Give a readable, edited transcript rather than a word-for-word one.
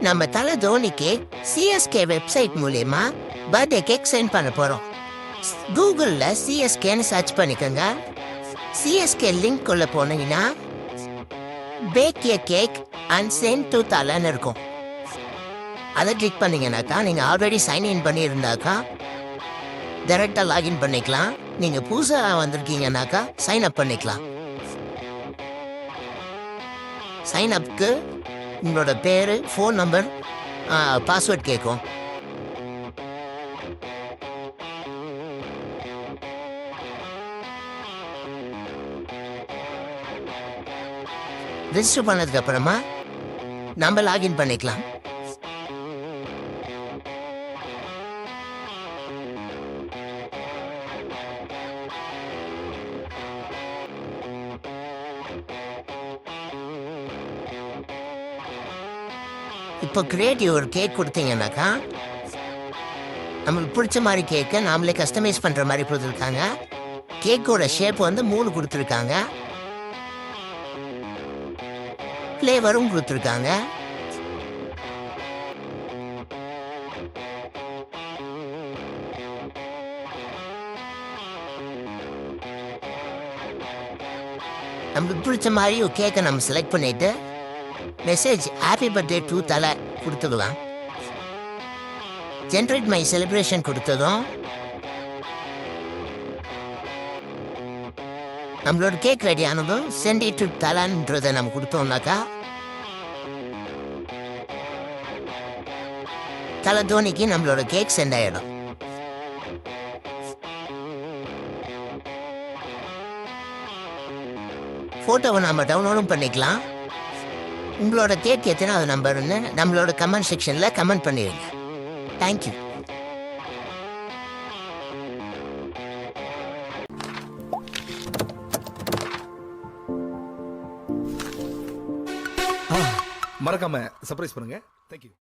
நம்ம தல தோனிக்கு சிஎஸ்கே வெப்சைட் மூலியமா பர்த்டே கேக் சென்ட் பண்ண போறோம். கூகுள்ல சிஎஸ்கேன்னு சர்ச் பண்ணிக்கோங்க. சிஎஸ்கே லிங்க் உள்ள போனீங்கன்னா bake a cake and send to தலன்னு இருக்கும். அதை கிளிக் பண்ணீங்கன்னாக்கா நீங்க ஆல்ரெடி சைன் இன் பண்ணியிருந்தாக்கா டைரக்டா லாகின் பண்ணிக்கலாம். நீங்க புதுசா வந்திருக்கீங்கன்னாக்கா சைன் அப் பண்ணிக்கலாம். சைன் அப்க்கு உங்களோட பேரு, ஃபோன் நம்பர், பாஸ்வேர்ட் கேட்கும். ரெஜிஸ்டர் பண்ணதுக்கு அப்புறமா நம்ம லாகின் பண்ணிக்கலாம். இப்போ கிரியேட்டிவ் ஒரு கேக் கொடுத்தீங்கன்னாக்கா நம்மளுக்கு பிடிச்ச மாதிரி கேக்கை நாமளே கஸ்டமைஸ் பண்ணுற மாதிரி கொடுத்துருக்காங்க. கேக்கோட ஷேப் வந்து 3 கொடுத்துருக்காங்க. ஃப்ளேவரும் கொடுத்துருக்காங்க. நம்மளுக்கு பிடிச்ச மாதிரி ஒரு கேக்கை நம்ம செலக்ட் பண்ணிட்டு மெசேஜ் ஹாப்பி பர்த்டே டு தலை கொடுத்துக்கலாம். ஜென்ரேட் மை செலிப்ரேஷன் கொடுத்ததும் நம்மளோட கேக் ரெடி ஆனதும் சென்ட் இட் டு தலான்றதை நம்ம கொடுத்தோம்னாக்கா தலை தோனிக்கு நம்மளோட கேக் சென்ட் ஆயிடும். ஃபோட்டோவை நம்ம டவுன்லோடும் பண்ணிக்கலாம். உங்களோட கேக் எத்தனாவது நம்பர்னு நம்மளோட கமெண்ட் செக்ஷனில் கமெண்ட் பண்ணிடுங்க. தேங்க்யூ. மறக்காம சர்ப்ரைஸ் பண்ணுங்க. தேங்க்யூ.